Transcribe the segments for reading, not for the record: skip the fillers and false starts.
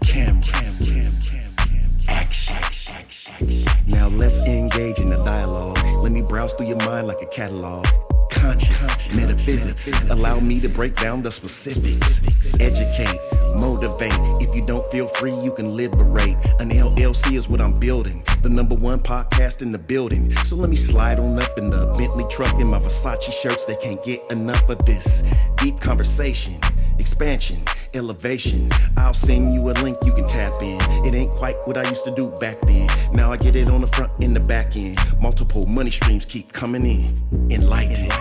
cameras, action. Now let's engage in the dialogue. Let me browse through your mind like a catalog. Conscious metaphysics, allow me to break down the specifics. Educate, motivate. If you don't feel free, you can liberate. An LLC is what I'm building, the #1 podcast in the building. So let me slide on up in the Bentley truck in my Versace shirts. They can't get enough of this deep conversation, expansion, elevation. I'll send you a link you can tap in. It ain't quite what I used to do back then. Now I get it on the front and the back end. Multiple money streams keep coming in. Enlighten,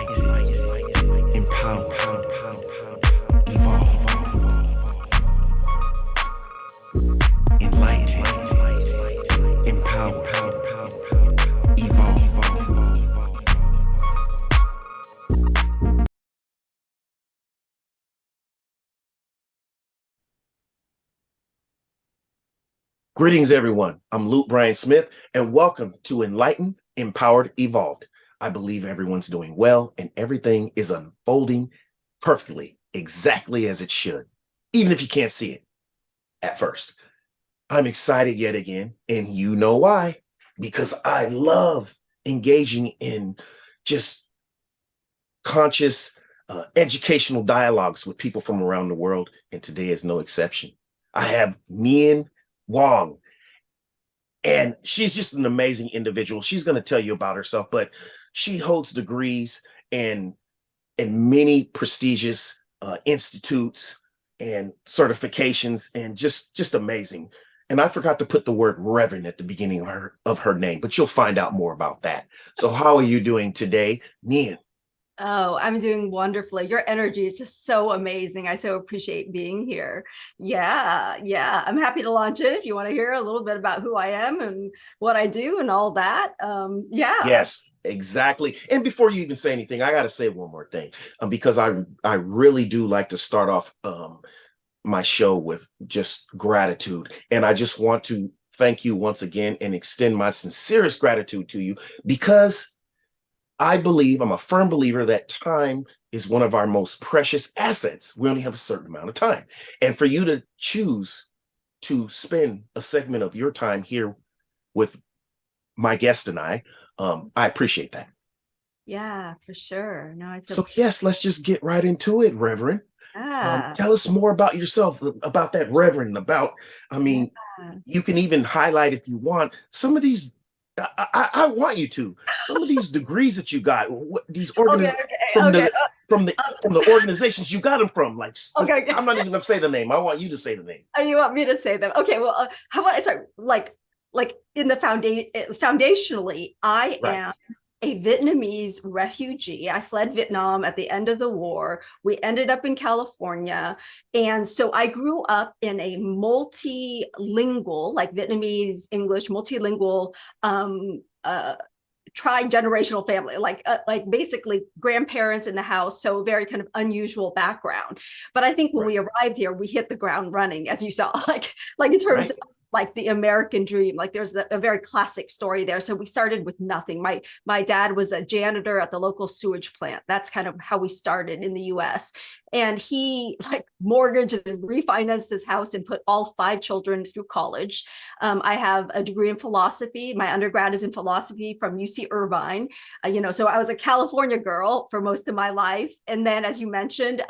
empower, evolve. Enlighten, empower, evolve. Greetings, everyone. I'm Luke Bryan Smith, and welcome to Enlightened, Empowered, Evolved. I believe everyone's doing well, and everything is unfolding perfectly, exactly as it should, even if you can't see it at first. I'm excited yet again, and you know why. Because I love engaging in just conscious, educational dialogues with people from around the world, and today is no exception. I have Nhien Vuong, and she's just an amazing individual. She's going to tell you about herself, but she holds degrees in many prestigious institutes and certifications, and just amazing. And I forgot to put the word Reverend at the beginning of her name, but you'll find out more about that. So how are you doing today, Nhien? Oh, I'm doing wonderfully. Your energy is just so amazing. I so appreciate being here. Yeah. I'm happy to launch in if you want to hear a little bit about who I am and what I do and all that. Yeah. Yes, exactly. And before you even say anything, I got to say one more thing, because I really do like to start off my show with just gratitude. And I just want to thank you once again and extend my sincerest gratitude to you, because I believe, I'm a firm believer that time is one of our most precious assets. We only have a certain amount of time. And for you to choose to spend a segment of your time here with my guest and I appreciate that. Yeah, for sure. No, I feel so yes, let's just get right into it, Reverend. Tell us more about yourself, about that Reverend, you can even highlight, if you want, some of these. I want you to. Some of these degrees that you got, these organizations from the organizations you got them from. Like, I'm not even gonna say the name. I want you to say the name. Oh, you want me to say them? Okay. Well, how about I start like in the foundationally, I am a Vietnamese refugee. I fled Vietnam at the end of the war. We ended up in California. And so I grew up in a multilingual, like Vietnamese, English, multilingual, tri-generational family, like basically grandparents in the house. So very kind of unusual background. But I think when we arrived here, we hit the ground running, as you saw, like in terms of like the American dream. Like there's a very classic story there. So we started with nothing. My dad was a janitor at the local sewage plant. That's kind of how we started in the US. And he like mortgaged and refinanced his house and put all 5 children through college. I have a degree in philosophy. My undergrad is in philosophy from UC Irvine. So I was a California girl for most of my life. And then, as you mentioned,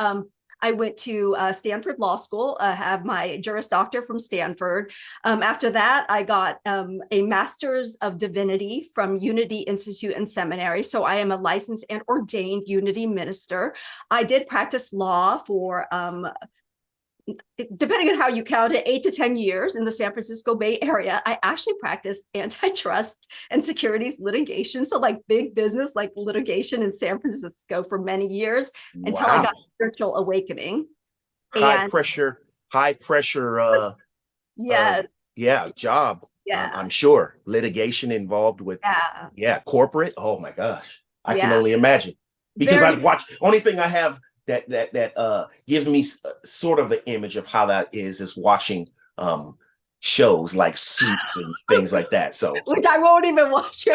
I went to Stanford Law School, have my Juris Doctor from Stanford. After that, I got a Masters of Divinity from Unity Institute and Seminary. So I am a licensed and ordained Unity minister. I did practice law for, depending on how you count it, 8 to 10 years in the San Francisco Bay Area. I actually practiced antitrust and securities litigation. So like big business, like litigation in San Francisco for many years until I got spiritual awakening. High pressure, job. Yeah. I'm sure litigation involved with, corporate. Oh my gosh. I can only imagine, because I've watched, only thing I have that gives me sort of an image of how that is watching shows like Suits and things like that. So, which I won't even watch,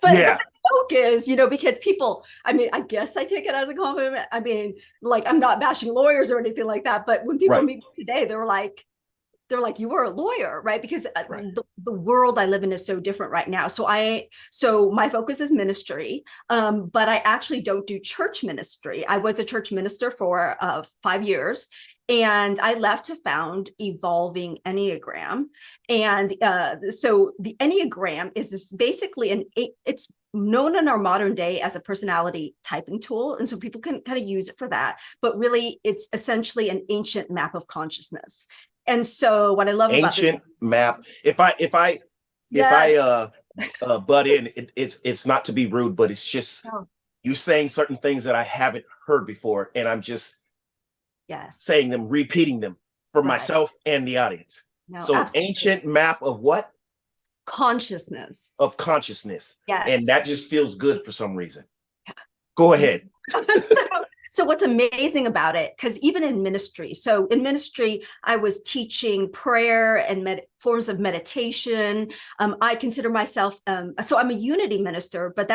but joke is, because people, I mean, I guess I take it as a compliment. I mean, like, I'm not bashing lawyers or anything like that, but when people meet me today, they're like, you were a lawyer, right? Because the world I live in is so different right now. So my focus is ministry, but I actually don't do church ministry. I was a church minister for 5 years, and I left to found Evolving Enneagram. And so the Enneagram is this basically it's known in our modern day as a personality typing tool. And so people can kind of use it for that, but really it's essentially an ancient map of consciousness. And so what I love about ancient map, if I butt in, it's not to be rude, but it's just you saying certain things that I haven't heard before, and I'm just saying them, repeating them for myself and the audience. So absolutely. Ancient map of what? Consciousness. Of consciousness. Yes. And that just feels good for some reason. Go ahead. So what's amazing about it, because even in ministry, I was teaching prayer and forms of meditation. I consider myself, so I'm a unity minister, but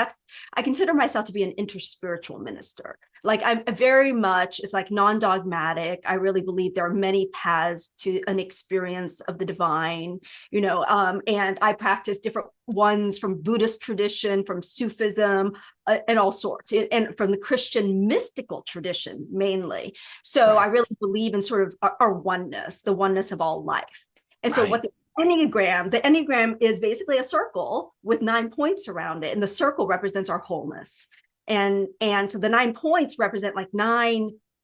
I consider myself to be an interspiritual minister. Like I'm very much, it's like non-dogmatic. I really believe there are many paths to an experience of the divine, and I practice different ones from Buddhist tradition, from Sufism, and all sorts, and from the Christian mystical tradition mainly. So I really believe in sort of our oneness, the oneness of all life. And so what the Enneagram is basically a circle with 9 points around it. And the circle represents our wholeness. And so the 9 points represent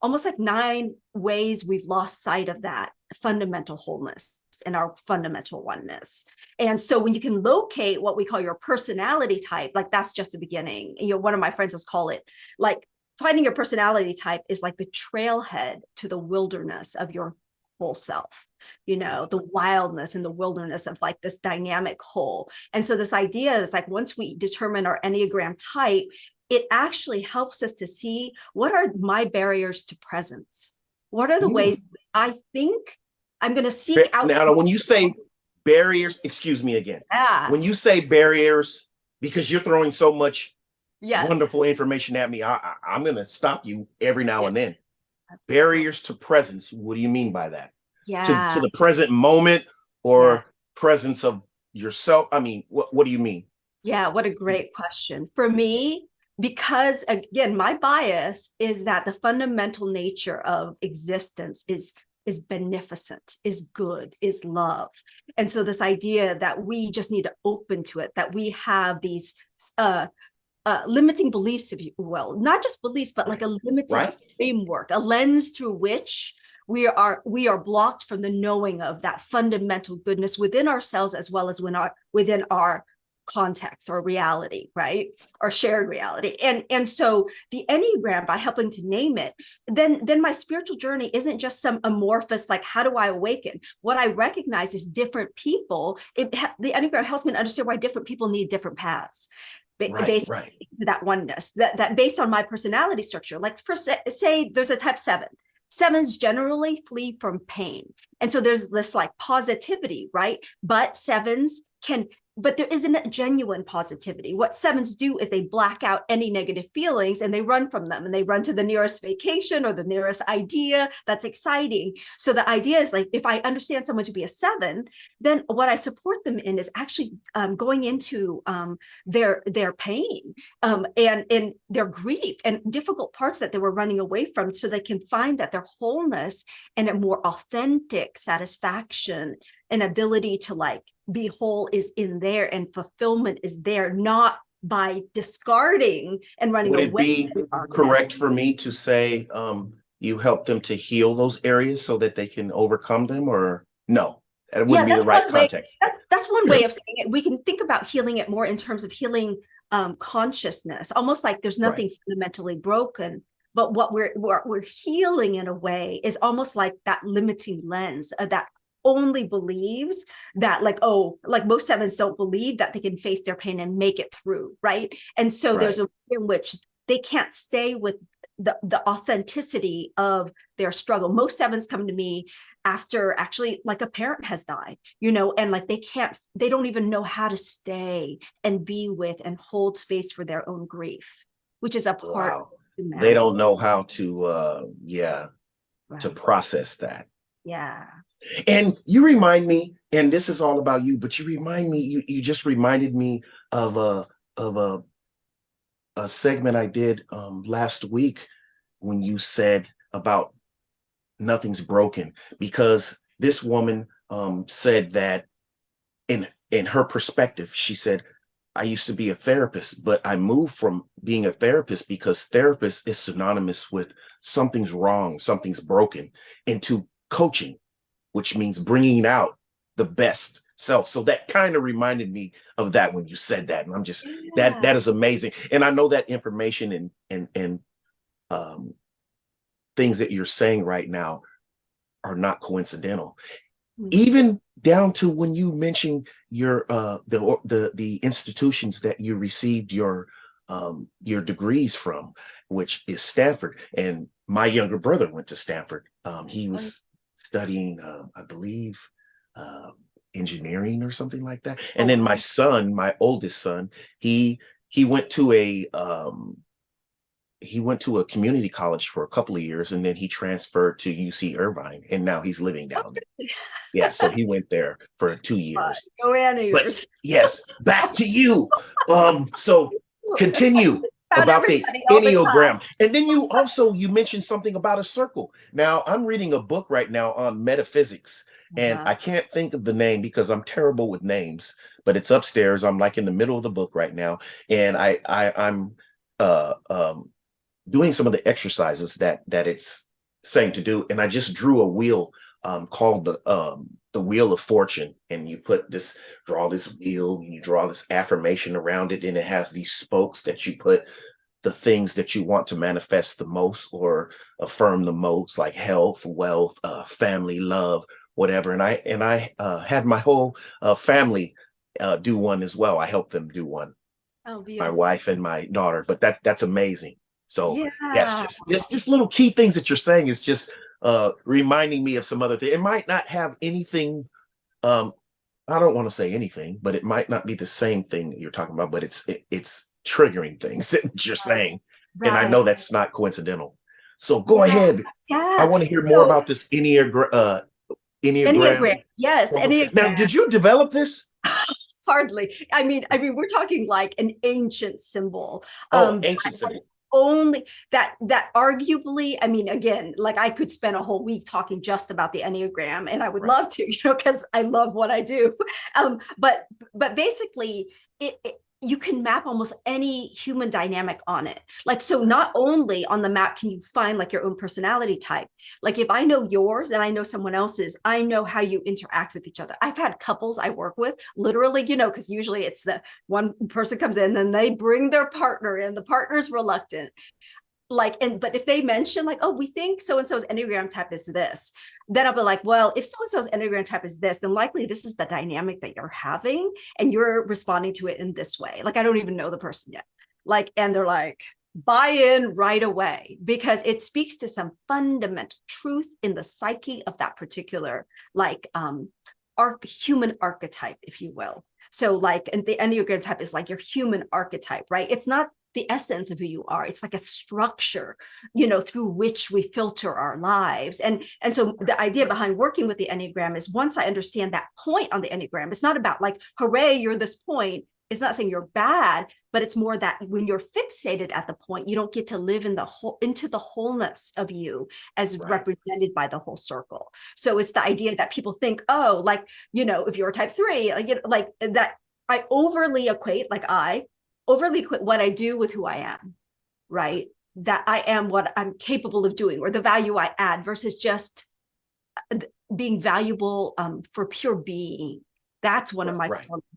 almost like nine ways we've lost sight of that fundamental wholeness and our fundamental oneness. And so when you can locate what we call your personality type, like that's just the beginning. One of my friends has called it like finding your personality type is like the trailhead to the wilderness of your whole self, the wildness and the wilderness of like this dynamic whole. And so this idea is like, once we determine our Enneagram type, it actually helps us to see what are my barriers to presence? What are the ways I think I'm going to seek out? Now, when you say barriers, excuse me again. When you say barriers, because you're throwing so much wonderful information at me, I'm going to stop you every now and then. Barriers to presence. What do you mean by that? To the present moment or presence of yourself? I mean, what do you mean? Yeah, what a great question. For me, because again, my bias is that the fundamental nature of existence is beneficent, is good, is love. And so this idea that we just need to open to it, that we have these limiting beliefs, if you will, not just beliefs, but like a limited framework, a lens through which we are blocked from the knowing of that fundamental goodness within ourselves, as well as within our context or reality, right? Or shared reality. And so the Enneagram, by helping to name it, then my spiritual journey isn't just some amorphous, like, how do I awaken? What I recognize is different people. The Enneagram helps me to understand why different people need different paths. Based to that oneness, that based on my personality structure. Like say there's a type 7. 7s generally flee from pain. And so there's this like positivity, right? But 7s but there isn't a genuine positivity. What 7s do is they black out any negative feelings and they run from them, and they run to the nearest vacation or the nearest idea that's exciting. So the idea is like, if I understand someone to be a 7, then what I support them in is actually going into their pain and their grief and difficult parts that they were running away from, so they can find that their wholeness and a more authentic satisfaction and ability to like be whole is in there, and fulfillment is there, not by discarding and running away. Would it be correct for me to say you help them to heal those areas so that they can overcome them, or no? That wouldn't be the right context. That's one way of saying it. We can think about healing it more in terms of healing consciousness, almost like there's nothing fundamentally broken. But what we're healing in a way is almost like that limiting lens that only believes that like most 7s don't believe that they can face their pain and make it through, right? And so there's a way in which they can't stay with the authenticity of their struggle. Most sevens come to me after actually like a parent has died, and like they don't even know how to stay and be with and hold space for their own grief, which is a part of humanity. They don't know how to to Right. process that. Yeah. And you remind me, and this is all about you, but you just reminded me of a segment I did last week when you said about nothing's broken, because this woman said that in her perspective, she said, I used to be a therapist, but I moved from being a therapist because therapist is synonymous with something's wrong, something's broken, into coaching, which means bringing out the best self. So that kind of reminded me of that when you said that. And I'm just, that is amazing. And I know that information and things that you're saying right now are not coincidental. Even down to when you mentioned your the institutions that you received your degrees from, which is Stanford. And my younger brother went to Stanford. He was studying, I believe, engineering or something like that. And then my son, my oldest son, he went to a community college for a couple of years, and then he transferred to UC Irvine, and now he's living down there. Yeah, so he went there for 2 years. But yes, back to you. So continue about the Enneagram. And then you mentioned something about a circle. Now, I'm reading a book right now on metaphysics, and I can't think of the name because I'm terrible with names, but it's upstairs. I'm like in the middle of the book right now, and I'm doing some of the exercises that it's saying to do. And I just drew a wheel called the Wheel of Fortune. And you draw this wheel, and you draw this affirmation around it. And it has these spokes that you put the things that you want to manifest the most or affirm the most, like health, wealth, family, love, whatever. And I had my whole family do one as well. I helped them do one. Oh, my wife and my daughter. But that's amazing. So yes, just little key things that you're saying is just reminding me of some other thing. It might not have anything. I don't want to say anything, but it might not be the same thing that you're talking about. But it's triggering things that you're saying, and I know that's not coincidental. So go ahead. I want to hear more about this Enneagram. Yes, Enneagram. Now, did you develop this? Hardly. I mean, we're talking like an ancient symbol. Ancient symbol. Only that arguably, I mean, again, like I could spend a whole week talking just about the Enneagram, and I would love to, because I love what I do. But basically, you can map almost any human dynamic on it. Like, so not only on the map can you find like your own personality type, like if I know yours and I know someone else's, I know how you interact with each other. I've had couples I work with literally, because usually it's the one person comes in, then they bring their partner in, the partner's reluctant. But if they mention like, oh, we think so-and-so's Enneagram type is this, then I'll be like, well, if so-and-so's Enneagram type is this, then likely this is the dynamic that you're having and you're responding to it in this way. Like, I don't even know the person yet. And they're like, buy in right away, because it speaks to some fundamental truth in the psyche of that particular, human archetype, if you will. So and the Enneagram type is like your human archetype, right? It's not the essence of who you are. It's like a structure, through which we filter our lives. And so the idea behind working with the Enneagram is, once I understand that point on the Enneagram, it's not about like, hooray, you're this point. It's not saying you're bad, but it's more that when you're fixated at the point, you don't get to live into the wholeness of you as represented by the whole circle. So it's the idea that people think, oh, if you're a type 3, that I overly equate what I do with who I am, right? That I am what I'm capable of doing, or the value I add, versus just being valuable for pure being. That's one of my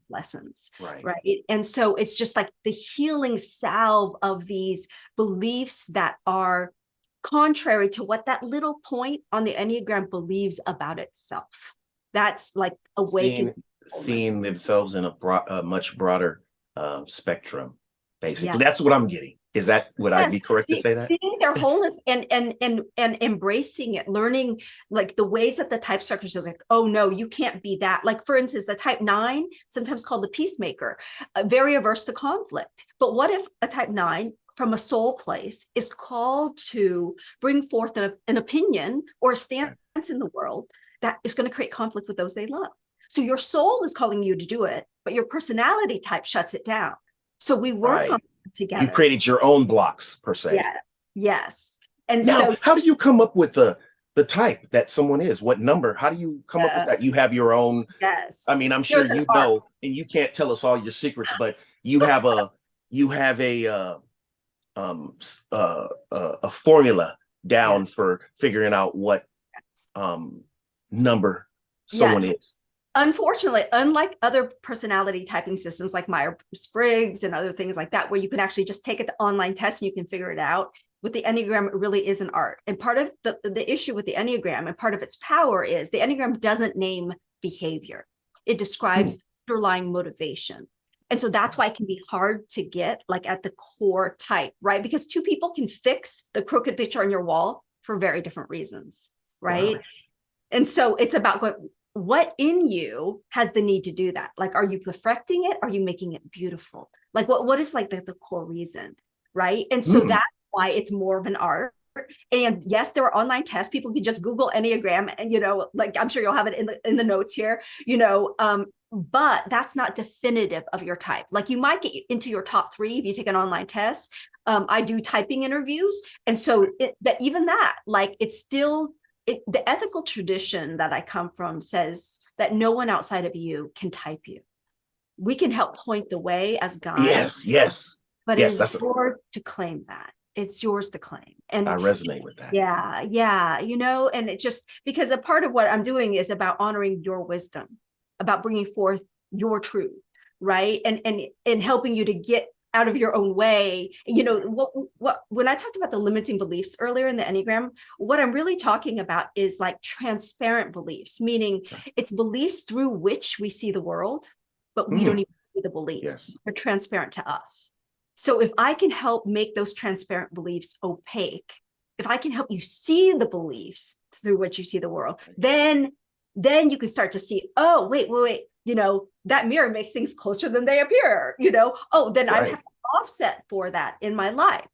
lessons, right? And so it's just like the healing salve of these beliefs that are contrary to what that little point on the Enneagram believes about itself. That's like awakening. Seeing themselves in a much broader spectrum, basically. That's what I'm getting. Would I be Yes, correct to say that? seeing their wholeness and embracing it, learning like the ways that the type structures is like, oh no, you can't be that. Like for instance, the type 9, sometimes called the peacemaker, very averse to conflict. But what if a type 9 from a soul place is called to bring forth an opinion or a stance in the world that is going to create conflict with those they love? So your soul is calling you to do it, but your personality type shuts it down. So we work on it together. You created your own blocks per se. Yeah. Yes. And now, so how do you come up with the type that someone is? What number? How do you come up with that? You have your own. Yes. I mean, I'm sure you know, and you can't tell us all your secrets, but you have a formula down for figuring out what number someone is. Unfortunately, unlike other personality typing systems like Myers-Briggs and other things like that, where you can actually just take an online test and you can figure it out, with the Enneagram, it really is an art. And part of the issue with the Enneagram and part of its power is the Enneagram doesn't name behavior. It describes underlying motivation. And so that's why it can be hard to get like at the core type, right? Because two people can fix the crooked picture on your wall for very different reasons, right? Wow. And so it's about going, what in you has the need to do that? Like, are you perfecting it? Are you making it beautiful? Like what is like the core reason, right? And so that's why it's more of an art. And yes, there are online tests. People can just Google Enneagram and, like I'm sure you'll have it in the notes here, but that's not definitive of your type. Like you might get into your top 3 if you take an online test. I do typing interviews. And so even that, like it's still, the ethical tradition that I come from says that no one outside of you can type you. We can help point the way as guides. Yes. But it's yours to claim that. It's yours to claim. And I resonate with that. Yeah. And it just, because a part of what I'm doing is about honoring your wisdom, about bringing forth your truth, right? And helping you to get out of your own way. When I talked about the limiting beliefs earlier in the Enneagram, what I'm really talking about is like transparent beliefs, meaning it's beliefs through which we see the world, but we don't even see the beliefs. Yes. They're transparent to us. So if I can help make those transparent beliefs opaque, if I can help you see the beliefs through which you see the world, then you can start to see, oh, wait, that mirror makes things closer than they appear, then I have to offset for that in my life.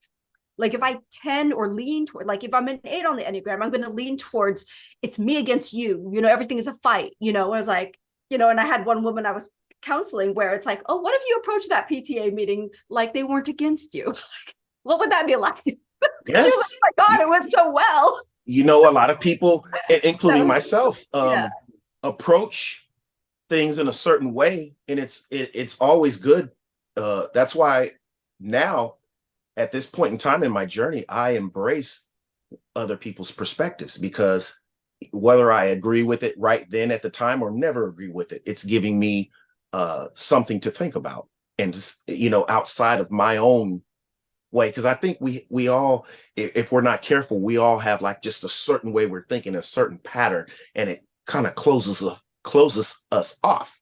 Like if I tend or lean toward, like if I'm an 8 on the Enneagram, I'm going to lean towards it's me against you, everything is a fight, I was like, and I had one woman I was counseling where it's like, oh, what if you approach that PTA meeting like they weren't against you? What would that be like? Yes. Like, oh my God, it went so well. A lot of people, including myself, approach things in a certain way, and it's always good. That's why now, at this point in time in my journey, I embrace other people's perspectives, because whether I agree with it right then at the time or never agree with it, it's giving me something to think about, and just, outside of my own way. Because I think we all, if we're not careful, we all have like just a certain way we're thinking, a certain pattern, and it kind of closes us off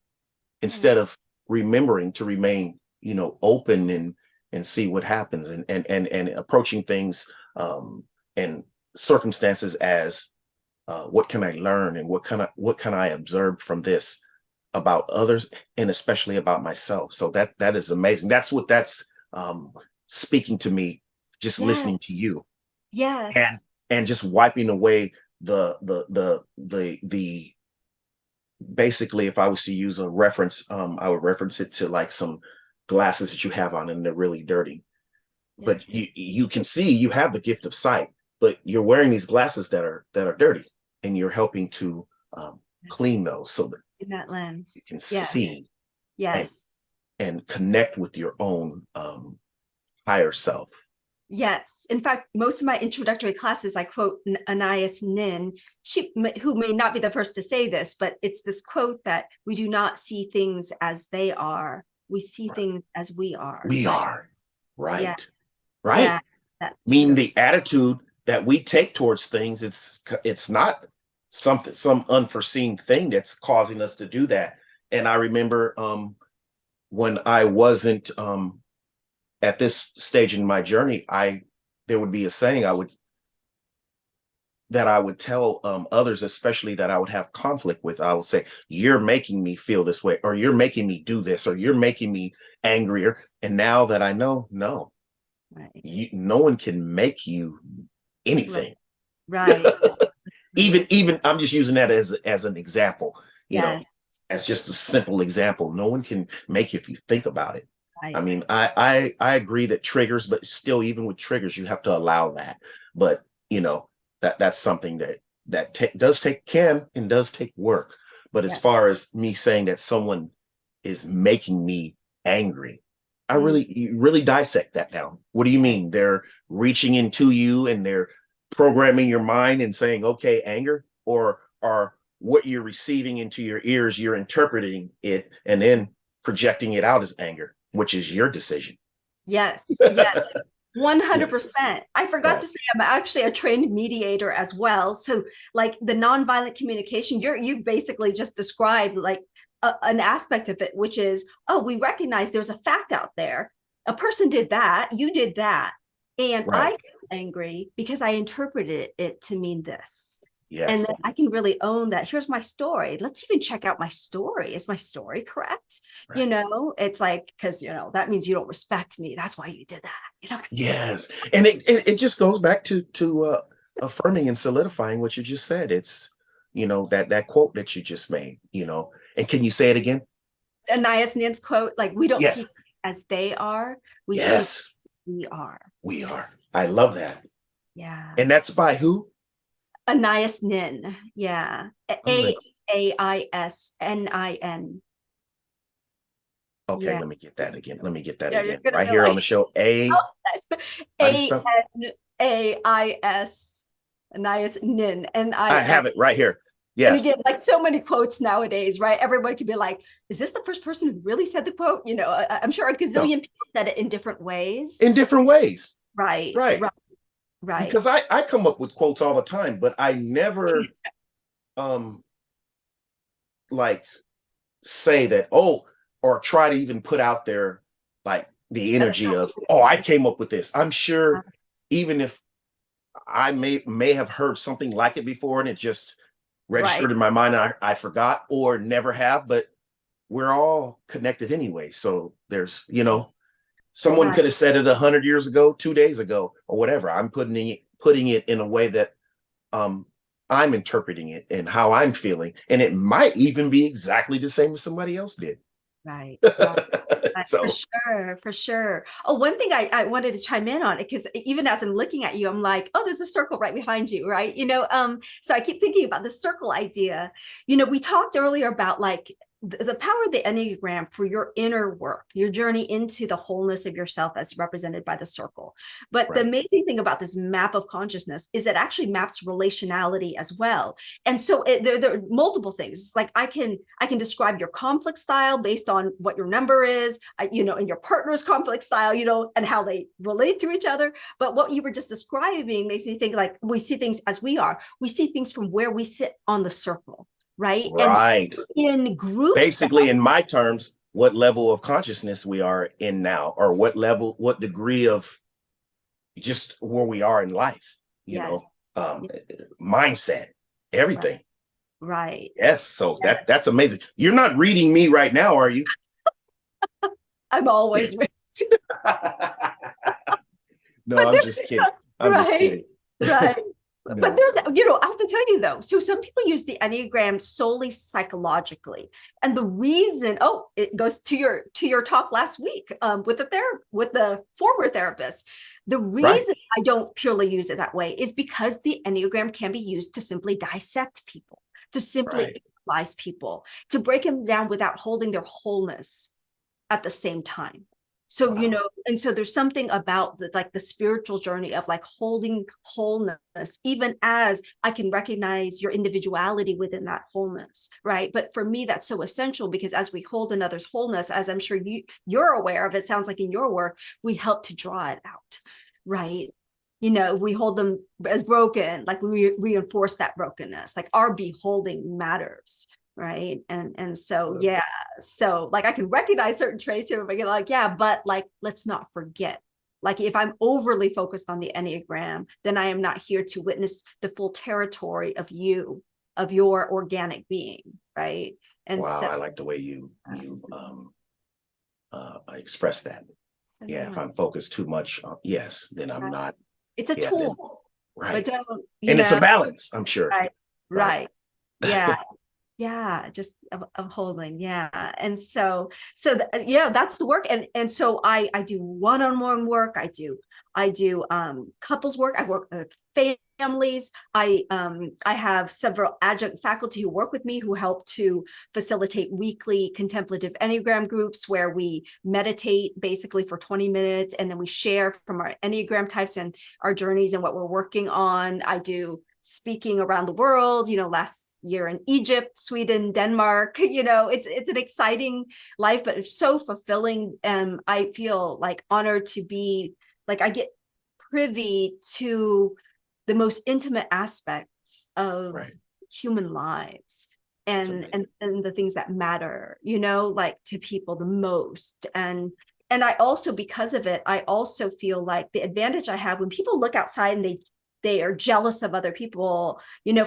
instead of remembering to remain, open and see what happens, and approaching things and circumstances as what can I learn, and what can I observe from this about others, and especially about myself. So that is amazing. That's speaking to me, just listening to you. Yes. And just wiping away the basically, if I was to use a reference, I would reference it to like some glasses that you have on and they're really dirty. Yes. But you can see you have the gift of sight, but you're wearing these glasses that are dirty, and you're helping to clean those so that in that lens you can see and connect with your own higher self. Yes. In fact, most of my introductory classes, I quote Anais Nin, who may not be the first to say this, but it's this quote that we do not see things as they are. We see things as we are. We are. Right. Yeah. Right. Yeah, meaning the attitude that we take towards things, it's not some unforeseen thing that's causing us to do that. And I remember when I wasn't at this stage in my journey, there would be a saying I would tell others, especially that I would have conflict with. I would say, you're making me feel this way, or you're making me do this, or you're making me angrier. And now that I know, no, right. no one can make you anything. Right. Even I'm just using that as an example, Yes. as just a simple example. No one can make you if you think about it. Right. I mean, I agree that triggers, but still, even with triggers, you have to allow that. But that's something that does take work. But as far as me saying that someone is making me angry, I really dissect that down. What do you mean? They're reaching into you and they're programming your mind and saying, okay, anger, or what you're receiving into your ears, you're interpreting it and then projecting it out as anger, which is your decision. Yes. 100%. I forgot to say I'm actually a trained mediator as well. So like the nonviolent communication, you basically just described like an aspect of it, which is, we recognize there's a fact out there. A person did that, you did that. And I feel angry because I interpreted it to mean this. Yes. And then I can really own that. Here's my story. Let's even check out my story. Is my story correct? Right. It's like, because, that means you don't respect me. That's why you did that. Yes. And it just goes back to affirming and solidifying what you just said. It's, that quote that you just made, and can you say it again? Anais Nin's quote, like, we don't see as they are. We see we are. We are. I love that. Yeah. And that's by who? Anais Nin. Yeah. AISNIN. Okay, let me get that again. Right here on the show. ANAIS Anais Nin. I have it right here. Yes. And again, like so many quotes nowadays, right? Everybody could be like, is this the first person who really said the quote? I'm sure a gazillion people said it in different ways. Right. Right. Because I come up with quotes all the time, but I never like say that, or try to even put out there like the energy of, I came up with this. I'm sure even if I may have heard something like it before and it just registered in my mind and I forgot or never have, but we're all connected anyway. So there's, someone could have said it 100 years ago, 2 days ago, or whatever. I'm putting it in a way that I'm interpreting it and how I'm feeling. And it might even be exactly the same as somebody else did. Right. So for sure. Oh, one thing I wanted to chime in on it, because even as I'm looking at you, I'm like, there's a circle right behind you, right? So I keep thinking about the circle idea. We talked earlier about like the power of the Enneagram for your inner work, your journey into the wholeness of yourself as represented by the circle. But the amazing thing about this map of consciousness is it actually maps relationality as well. And so there are multiple things. It's like I can describe your conflict style based on what your number is, and your partner's conflict style, and how they relate to each other. But what you were just describing makes me think like we see things as we are. We see things from where we sit on the circle. Right. And so in groups, basically, in my terms, what level of consciousness we are in now, or what degree of just where we are in life, mindset, everything. Right. Yes. So that's amazing. You're not reading me right now, are you? I'm always reading. No, I'm just kidding. I'm just kidding. Right. No. But there's, I have to tell you though, so some people use the Enneagram solely psychologically. And the reason, it goes to your talk last week with the former therapist. The reason I don't purely use it that way is because the Enneagram can be used to simply dissect people, to simply analyze people, to break them down without holding their wholeness at the same time. So, and so there's something about the spiritual journey of like holding wholeness, even as I can recognize your individuality within that wholeness, right? But for me, that's so essential because as we hold another's wholeness, as I'm sure you're aware of, it sounds like in your work, we help to draw it out, right? We hold them as broken, like we reinforce that brokenness, like our beholding matters. right? And so, Uh, yeah, so like I can recognize certain traits here, but you're like, yeah, but like, let's not forget, like if I'm overly focused on the Enneagram, then I am not here to witness the full territory of you, of your organic being, right? And wow, so, I like the way you express that. so Yeah, if yeah, I'm focused too much, yes, then I'm not. it's a Yeah, then tool, but right, don't, and it's a balance, I'm sure. right, Right. right. Yeah, yeah, just of holding, yeah. And yeah, that's the work. And so I do one-on-one work. I do couples work. I work with families. I have several adjunct faculty who work with me who help to facilitate weekly contemplative Enneagram groups where we meditate basically for 20 minutes, and then we share from our Enneagram types and our journeys and what we're working on. I do speaking around the world, last year in Egypt, Sweden, Denmark. It's an exciting life, but it's so fulfilling. And I feel like honored to be, like, I get privy to the most intimate aspects of Right. human lives, That's and amazing. the things that matter, like to people the most. And I also, because of it, I also feel like the advantage I have when people look outside and they are jealous of other people.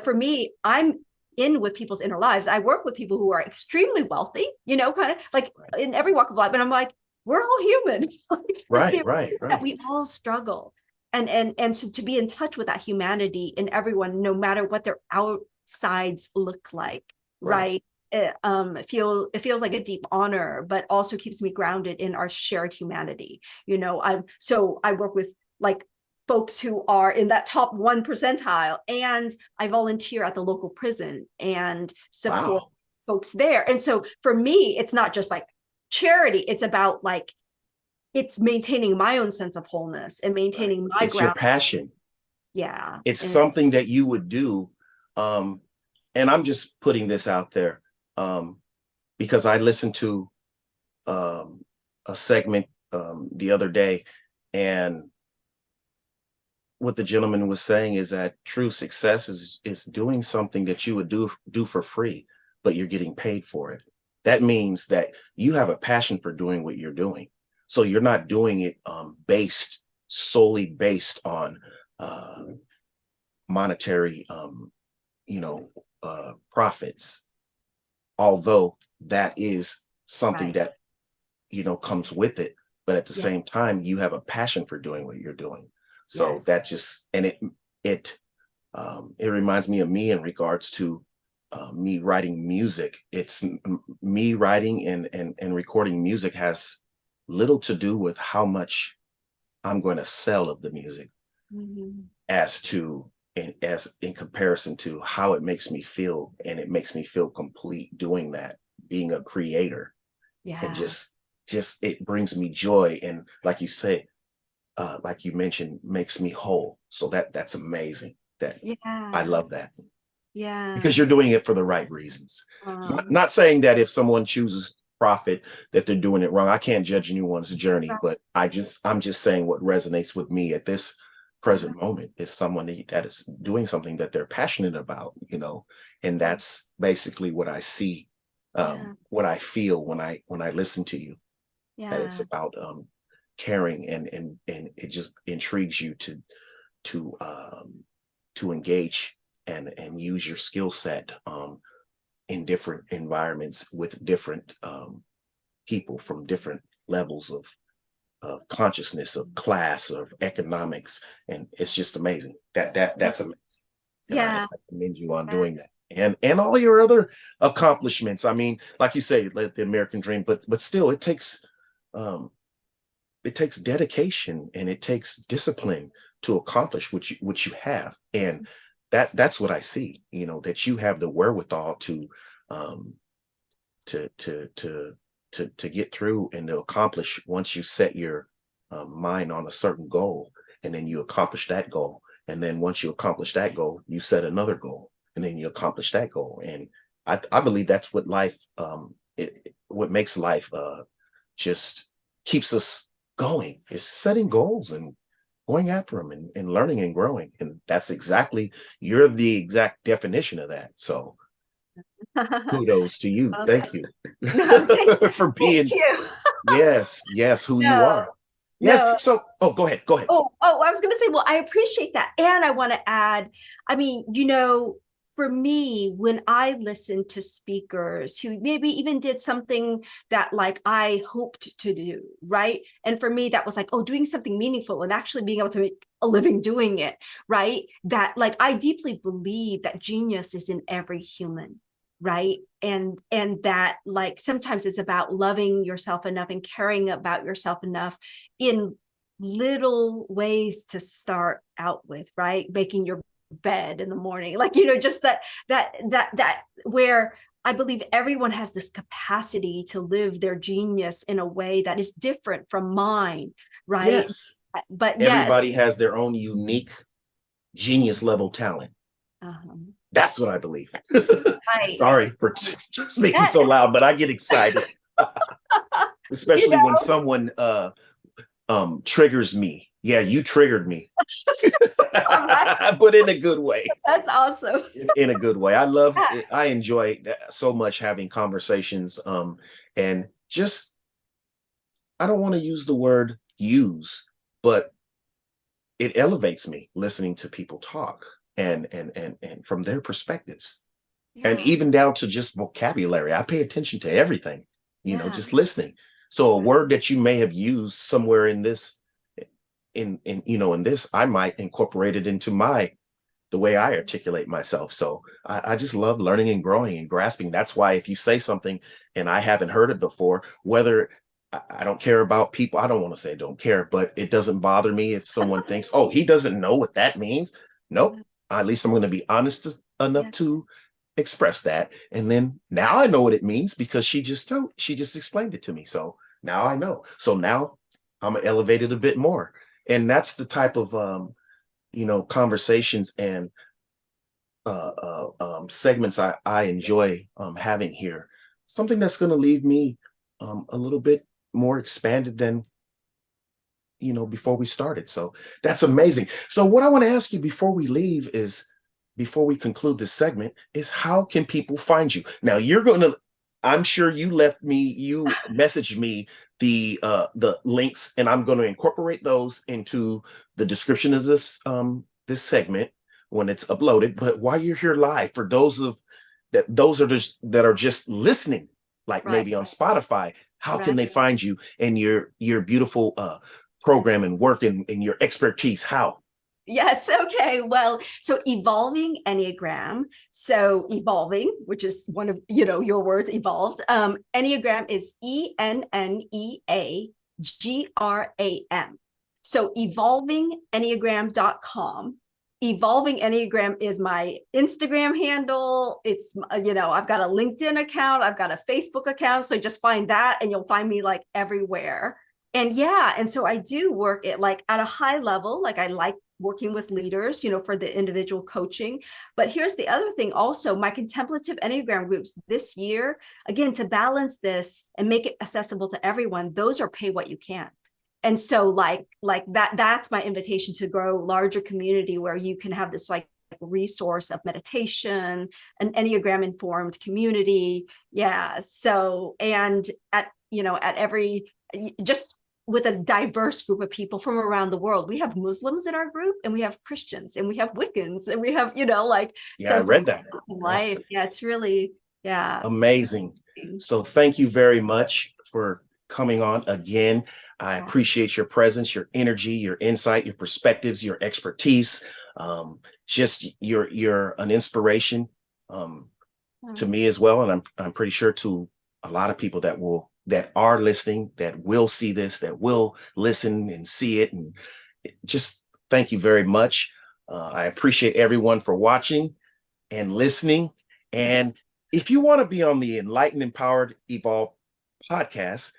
For me, I'm in with people's inner lives. I work with people who are extremely wealthy, kind of like Right. in every walk of life. And I'm like, we're all human. Right, There right, that right. we all struggle. And so to be in touch with that humanity in everyone, no matter what their outsides look like, Right. right? It feels like a deep honor, but also keeps me grounded in our shared humanity. I work with like folks who are in that top 1 percentile, and I volunteer at the local prison and support Wow. folks there. And so for me, it's not just like charity, it's about like, it's maintaining my own sense of wholeness and Right. maintaining my It's your ground. passion. Yeah. It's And something that you would do. Um, and I'm just putting this out there because I listened to um, a segment the other day, and what the gentleman was saying is that true success is doing something that you would do for free, but you're getting paid for it. That means that you have a passion for doing what you're doing. So you're not doing it solely based on uh, monetary, you know, profits. Although that is something right. that comes with it, but at the Yeah. same time, you have a passion for doing what you're doing. So Yes. that just and it reminds me of me in regards to me writing music. It's me writing and recording music has little to do with how much I'm going to sell of the music, Mm-hmm. as to and as in comparison to how it makes me feel, and it makes me feel complete doing that, being a creator. And Yeah. just it brings me joy, and like you say, like you mentioned, makes me whole. So that's amazing. That I Yeah. love that, because Yeah. you're doing it for the right reasons. Not, Um, not saying that if someone chooses profit that they're doing it wrong. I can't judge anyone's journey, right. but I'm just saying what resonates with me at this Uh, present moment is someone that is doing something that they're passionate about, and that's basically what I see, yeah. what I feel when I listen to you, that it's Yeah. about caring, and it just intrigues you to to engage and use your skill set in different environments with different people from different levels of consciousness, of class, of economics, and it's just amazing. That's amazing, and I Yeah. commend you on Yeah. doing that, and all your other accomplishments. I mean, like you say, like the American dream, but still, um, it takes dedication and it takes discipline to accomplish what you have, and that's what I see, that you have the wherewithal um to to to to get through and to accomplish once you set your mind on a certain goal, and then you accomplish that goal, and then once you accomplish that goal, you set another goal, and then you accomplish that goal. And I believe that's what life what makes life just keeps us going, is setting goals and going after them, and learning and growing. And that's exactly, you're the exact definition of that. So Kudos to you. Okay. Thank you No, for being, thank you. yes, who you No, are. no. Yes. So, oh, go ahead. Go ahead. I was going to say, well, I appreciate that. And I want to add, I mean, for me, when I listen to speakers who maybe even did something that like I hoped to do, right? And for me, that was like, oh, doing something meaningful and actually being able to make a living doing it, right? That like, I deeply believe that genius is in every human, right? And that like sometimes it's about loving yourself enough and caring about yourself enough in little ways to start out with, right? Making your bed in the morning, like, just that where I believe everyone has this capacity to live their genius in a way that is different from mine, right? Yes. But yes. Everybody has their own unique genius level talent. That's what I believe. Right. Sorry for just speaking so loud, but I get excited. Especially when someone triggers me. Yeah, you triggered me. But in a good way. That's awesome. In a good way. I enjoy so much having conversations. And just, I don't want to use the word use, but it elevates me listening to people talk and from their perspectives. And even down to just vocabulary. I pay attention to everything, just listening. So a word that you may have used somewhere in this, in this, I might incorporate it into the way I articulate myself. So I just love learning and growing and grasping. That's why if you say something and I haven't heard it before, whether I don't care about people, I don't want to say don't care, but it doesn't bother me if someone thinks, oh, he doesn't know what that means. Nope. At least I'm going to be honest enough to express that. And then now I know what it means because she just explained it to me. So now I know. So now I'm elevated a bit more. And that's the type of, conversations and segments I enjoy having here. Something that's going to leave me a little bit more expanded than, before we started. So that's amazing. So what I want to ask you before we leave before we conclude this segment is how can people find you? Now I'm sure you messaged me the links, and I'm going to incorporate those into the description of this segment when it's uploaded. But while you're here live, for those that are just listening, like maybe on Spotify, how can they find you and your beautiful program and work and your expertise? How? Yes. Okay. Well, so Evolving Enneagram. So evolving, which is one of, your words, evolved. Enneagram is ENNEAGRAM. So evolvingenneagram.com. Evolving Enneagram is my Instagram handle. It's, I've got a LinkedIn account. I've got a Facebook account. So just find that and you'll find me like everywhere. And so I do work at a high level. Like I like working with leaders, for the individual coaching. But here's the other thing also, my contemplative Enneagram groups this year, again, to balance this and make it accessible to everyone, those are pay what you can. And so that's my invitation to grow larger community where you can have this resource of meditation, an Enneagram informed community. Yeah. So, and at every, just with a diverse group of people from around the world. We have Muslims in our group and we have Christians and we have Wiccans and we have, I read that. Life. Yeah. It's really, amazing. So thank you very much for coming on again. I appreciate your presence, your energy, your insight, your perspectives, your expertise. Just you're an inspiration to me as well. And I'm pretty sure to a lot of people that are listening, that will see this, that will listen and see it. And just thank you very much. I appreciate everyone for watching and listening. And if you want to be on the Enlightened, Empowered, Evolved podcast,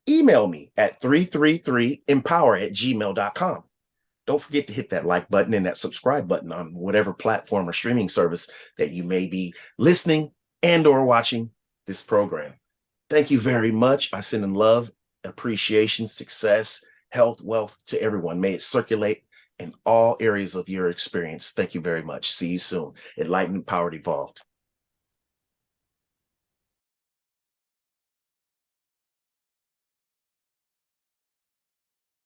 email me at 333empower@gmail.com. Don't forget to hit that like button and that subscribe button on whatever platform or streaming service that you may be listening and or watching this program. Thank you very much. I send in love, appreciation, success, health, wealth to everyone. May it circulate in all areas of your experience. Thank you very much. See you soon. Enlightened, Empowered, Evolved.